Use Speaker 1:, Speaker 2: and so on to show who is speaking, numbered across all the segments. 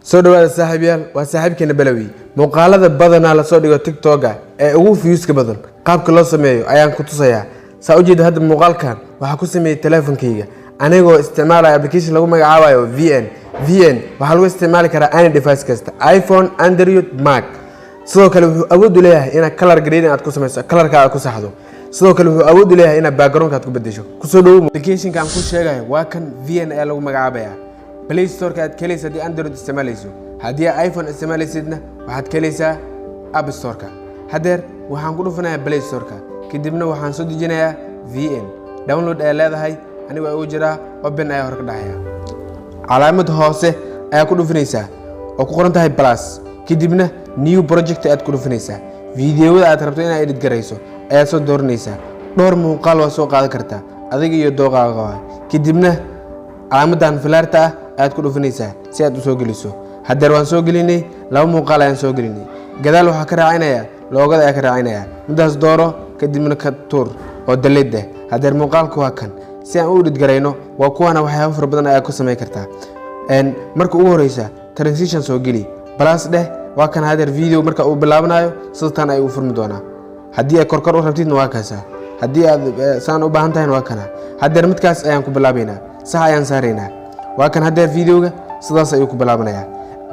Speaker 1: soo dhawaada saaxiibayaal waa saaxiibkeena Balawi muuqaalada badan la soo dhigo TikTok ee ugu views-ka badan qaabka loo sameeyo ayaan ku tusayaa saa u jeedo hadda muuqaalkan waxa ku sameeyay telefoonkeyga anigoo isticmaalaya application lagu magacaabayo VN waxa lagu isticmaali karaa any device kasta iPhone Android Mac sidoo kale wuxuu awood u leeyahay in color grading aad ku sameyso colorka aad ku saxdo sidoo kale wuxuu awood u leeyahay in background aad ku bedesho ku soo dhawo application kan ku sheegay waa kan VN ee lagu magacaabaya Play Store ka aad kaleeysa hadii Android isticmaalayso hadii iPhone isticmaalaysidna waxaad kaleeysaa App Store ka hadeer waxaan ku dhufanayaa Play Store ka kadibna waxaan soo dejinayaa VN download ay leedahay aniga oo jira open ay hor ka dhacaya calaamad hoose ayaa ku dhufanaysaa oo ku qoran tahay plus kadibna new project aad ku dhufanaysaa fiidiyoada aad rabto inaad edit gareyso ayaa soo dooranaysaa dhowr muuqaal waa soo qaadan kartaa adiga iyo dooqaaga kadibna calaamadan filaarta aad ku dhufanaysaa si aad u soo geliso hadeer waan soo gelinay laba muuqaal ayaan soo gelinay gadaal waxa ka raacinaya loogada ayaa ka raacinaya midaas dooro kadibna ka tuur oo delete hadeer muuqaalku waa kan si aan u edit gareyno waa kuwana waxyaabo far badan ayaa ku sameey kartaa marka ugu horeysa transition soo geli plus waa kan hadeer video marka uu bilaabanayo sidaan ay u furmi doonaa hadii ay korkor u rabtidna waa kaasa hadii aad saan u baahan tahay waa kana hadeer midkaas ayaan ku bilaabaynaa sax ayaan saareynaa waa kan hadeer videoga sidaas ayuu ku bilaabanayaa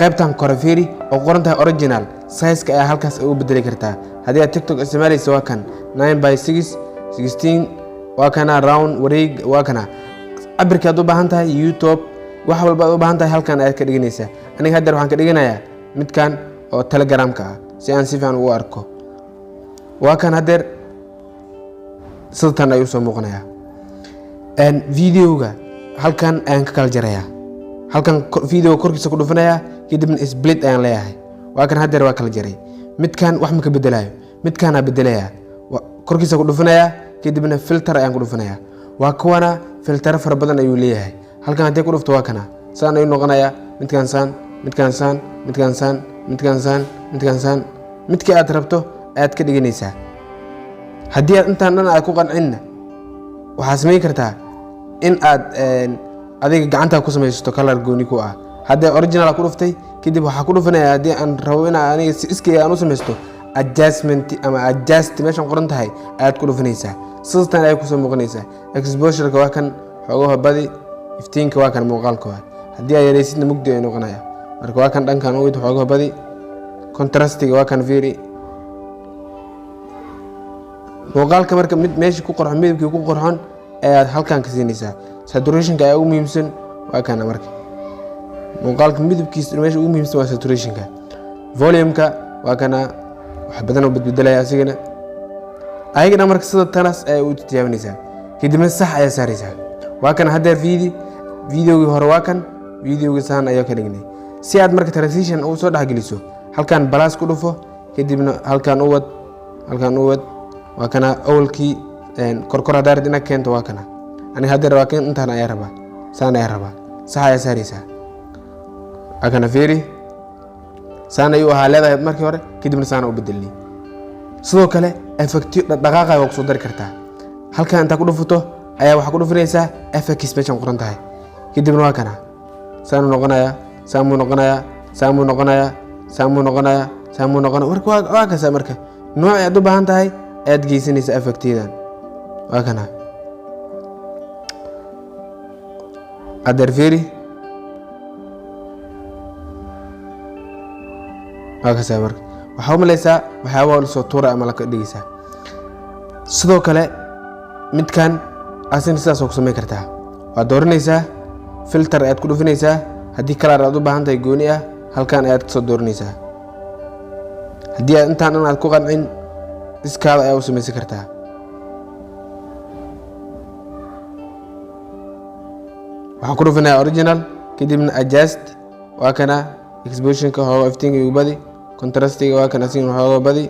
Speaker 1: qaybtan korafeeri oo qoran tahay original size ka ay halkaas ay u bedeli kartaa hadii aad TikTok isticmaalayso waa kan 9:6 16 waa kana round wareeg waa kana cabirka aad u baahan tahay YouTube wax walba aad u baahan tahay halkan aad ka dhiganaysaa aniga hadeer waxaan ka dhiganayaa midkan oo Telegram ka si aan si fiican u arko waa kan hadeer sidaan ayuu soo muuqanayaa videoga halkan ayaan ka kala jarayaa halkan video korkiisa ku dhufanayaa kadibna split ayaan leeyahay waa kan hadeer waa kala jaray midkan wax ma ka bedelayo midkan aan bedelayaa korkiisa ku dhufanayaa kadibna filter ayaan ku dhufanayaa waa kuwana filter fara badan ayuu leeyahay halkan hadii ku dhufto waa kana saan ayuu noqonayaa midkan saan midkii aad rabto aad ka dhiganaysaa hadii aad intaan dhan aad ku qancinna waxaa sameyn kartaa in aad adiga gacanta ku sameysto color gooni ku ah hadii original ku dhuftay kadib waxa ku dhufanayaa hadii aan rabo in aniga si iskii aan u sameysto adjustment ama adjust meeshan qoran tahay aad ku dhufanaysaa sidaan ay ku soo muuqanaysaa exposure ka waa kan xogaha badi iftiinka waa kan muuqaalka hadii ay yareysidna mugdi ay noqonaya marka waa kan dhankan uu xogaha badi contrastiga waa kan very muuqaalka marka mid meesha ku qorxon midabkii ku qorxon aad halkan ka siinaysaa saturation ka ay ugu muhiimsan waa kana marka muuqaalka midabkiisa meesha ugu muhiimsan waa saturation ka volume ka waa kana wax badan oo beddelaya asigana ayagana marka sida tanas ay u tijaabinaysaa kadibna sax ayaa saaraysaa waa kana hadeer videogi hore waa kan videogi saan ayaa ka dhignay si aad marka transition u soo dhaxgeliso halkan plus ku dhufo kadibna halkan u wad waa kana awlkii korkor hadaarad ina keento waa kana aniga hadeer waa kan intaan ayaa rabaa saan ayaa rabaa sax ayaa saaraysaa waa kana fiiri saan ayuu ahaa leedahay markii hore kadibna saan u bedelni sidoo kale effect dhaqaaqa waa ku soo dari kartaa halkan inta ku dhufato ayaa waxa ku dhufanaysaa effects meeshan qoran tahay kadibna waa kana saan noqonaya warka waa kaasa marka nooc aad u baahan tahay aad geysanaysaa effectidan waa kana adeer fiiri waa kaasa marka waxaa u malaysaa waxyaaba la soo tuura ama la ka dhigaysaa sidoo kale midkan asin sidaas oo ku sameyn kartaa waa dooranaysaa filter aad ku dhufanaysaa hadii color aad u baahan tahay gooni ah halkan aad ka soo dooranaysaa hadii aad intaan aad ku qancin iskaada ayaa u sameysan kartaa waxaan ku dhufanayaa original kadibna adjust waa kana exposure ka hooga iftiinka iyo badi contrastiga waa kana asigana hooga badi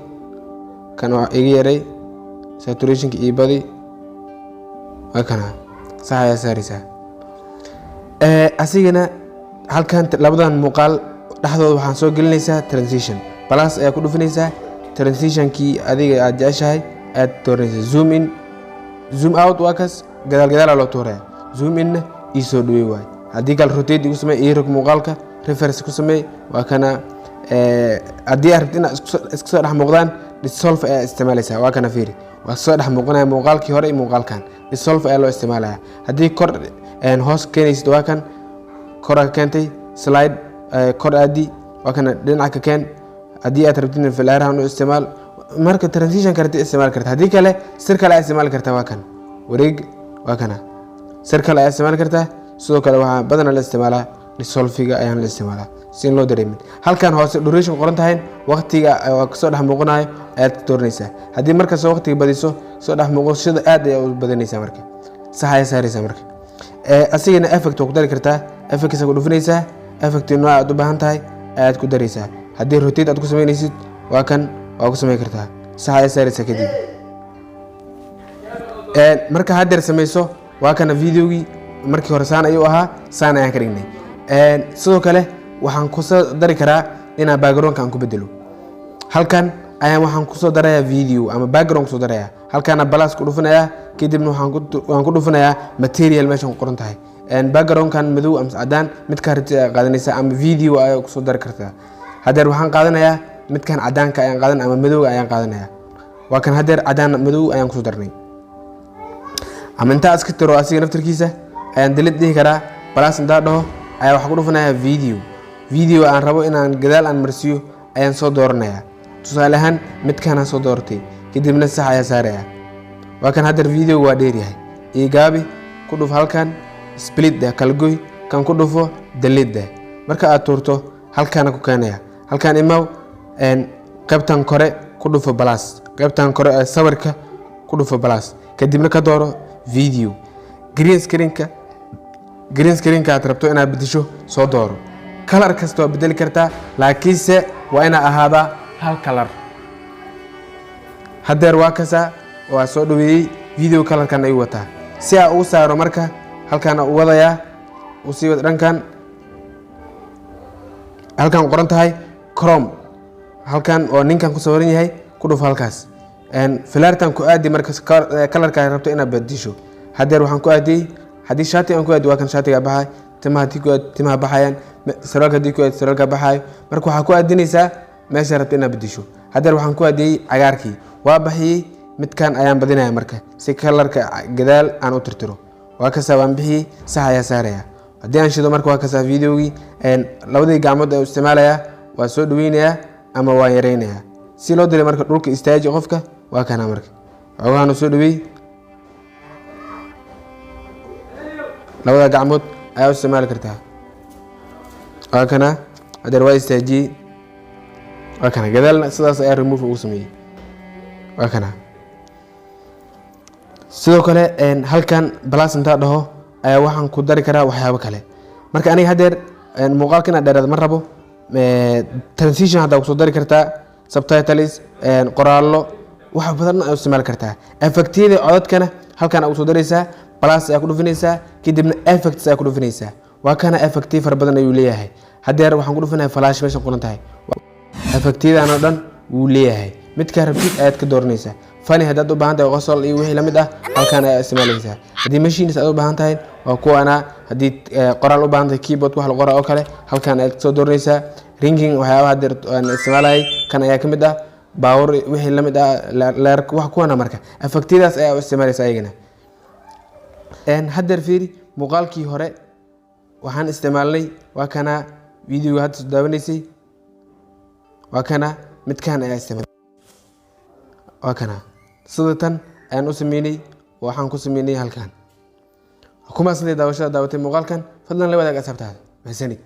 Speaker 1: kan waa iga yaray saturation ka iyo badi waa kana sax ayaa saaraysaa asigana halkan labadan muuqaal dhaxdooda waxaan soo gelinaysaa transition plus ayaa ku dhufanaysaa transition kii adiga aad jeceshahay aad dooranaysaa zoom in zoom out waa kaas gadaal loo tuuraya zoom in iyo soo dhaweey waay haddii kale rotate igu samee ii rog muuqaalka reference ku samee waa kana haddii aad rabto inaad isku soo dhex muuqdaan dissolve ayaa isticmaalaysaa waa kana fiiri waa soo dhex muuqanaya muuqaalkii hore iyo muuqaalkan dissolve ayaa loo isticmaalaya haddii kor hoos keenaysid waa kan kor keentay slide kor aadi waa kana dhinaca ka keen haddii aad rabtid filaarahan u isticmaal marka transition karti isticmaal kartaa haddii kale circle ayaa isticmaal kartaa waa kan wareeg waa kana circle ayaa isticmaal kartaa sidoo kale waxaa badanaa la isticmaalaa dissolve-ga ayaan la isticmaalaa si loo dareemin halkan hoose duration qoran tahay waqtiga soo dhex muuqanayo aad dooranaysaa haddii markaas waqtiga badiso soo dhex muuqashada aad ay u badanaysaa marka sax ay saaraysaa marka asigana effect ku dari kartaa effect ku dhufinaysaa effect nooc aad u baahan tahay aad ku daraysaa haddii rotate aad ku sameynaysid waa kan waa ku sameyn kartaa sax ay saaraysaa kadib marka haddeer sameyso waa kana videogii markii hore saan ayuu ahaa saan ayaan ka dhignay sidoo kale waxaan ku soo dari karaa inaan background-ka aan ku bedelo halkan ayaan waxaan ku soo darayaa video ama background ku soo darayaa halkaana plus ku dhufanayaa kadibna waxaan ku dhufanayaa material meesha ku qoran tahay background-kan madow ama cadaan mid ka qaadanaysa ama video ay ku soo dari kartaa haddeer waxaan qaadanayaa midkan cadaanka ayaan qaadan ama madowga ayaan qaadanayaa waa kan haddeer cadaan madow ayaan ku soo darnay ama inta iska tiro asiga naftirkiisa ayaan delete dhihi karaa plus inta dhaho ayaa waxa ku dhufanayaa video aan rabo inaan gadaal aan marsiyo ayaan soo dooranayaa tusaale ahaan midkan aan soo doortay kadibna sax ayaa saaraya waa kan haddeer video waa dheer yahay ii gaabi ku dhuf halkan split kala goy kan ku dhufo delete marka aad tuurto halkan ku keenaya halkan imaw qaybtan kore ku dhufo plus qaybtan kore ee sawirka ku dhufo plus kadibna ka dooro video green screen ka aad rabto inaad bedesho soo dooro color kasta waa bedeli kartaa laakiinse waa ina ahaada hal color haddeer waa kasa waa soo dhaweeyay video colorkan ay wataa si aan ugu saaro marka halkan u wadayaa u sii wad dhankan halkan qoran tahay chrome halkan oo ninkan ku sawiran yahay ku dhuf halkaas filaartan ku aadi marka colorka aad rabto inaad bedesho haddeer waxaan ku aadiyay haddii shaati aan ku aadi waa kan shaatiga baxay timaha baxayaan sarwaalka haddii ku aadi sarwaalka baxayo marka waxaa ku aadinaysaa meesha rabto inaad bedesho haddeer waxaan ku aadiyey cagaarkii waa baxiyey midkan ayaan badinaya marka si kalarka gadaal aan u tirtiro waa kasaa waan bixiyey sax ayaa saaraya haddii aan shido marka waa kasaa videogii labadii gacmood ee isticmaalayaa waa soo dhaweynayaa ama waa yareynayaa si loo diray marka dhulka istaaji qofka waa kana marka xogahan soo dhaweey labada gacmood ayaa u isticmaali kartaa waa kana haddeer waa istaajiyey waa kana gadaalna sidaas ayaa remove ugu sameeyey waa kana sidoo kale halkan plus inta dhaho ayaa waxaan ku dari karaa waxyaabo kale marka aniga haddeer muuqaalka inaad dheeraad ma rabo transition hadda ku soo dari kartaa subtitles qoraallo wax badan aad isticmaali kartaa effectiyada codadkana halkan aad soo daraysaa plus ayaa ku dhufinaysaa kadibna effects ayaa ku dhufinaysaa waa kana effecti far badan ayuu leeyahay haddeer waxaan ku dhufinayaa flash meesha qoran tahay effectiyadan oo dhan wuu leeyahay midka rabtid ayaad ka dooranaysaa fani haddaad u baahan tahay qosol iyo wixii lamid ah halkan ayaa isticmaalaysaa haddii machines aad u baahan tahay waa kuwana haddii qoraal u baahan tahay keyboard wax la qoraa oo kale halkan ayaad soo dooranaysaa ringing waxyaabaha haddeer aan isticmaalayay kan ayaa ka mid ah baawur wixii lamid ah leerka wax kuwana marka effectiyadaas ayaa u isticmaalaysaa ayagana haddeer fiiri muuqaalkii hore waxaan isticmaalnay waa kana videoga hadda soo daawanaysay waa kana midkan ayaa isticmaalay waa kana sida tan ayaan u sameynay waxaan ku sameynay halkan kuma sidee daawashada daawatay muuqaalkan fadlan la wadaag asxaabtaada mahadsanid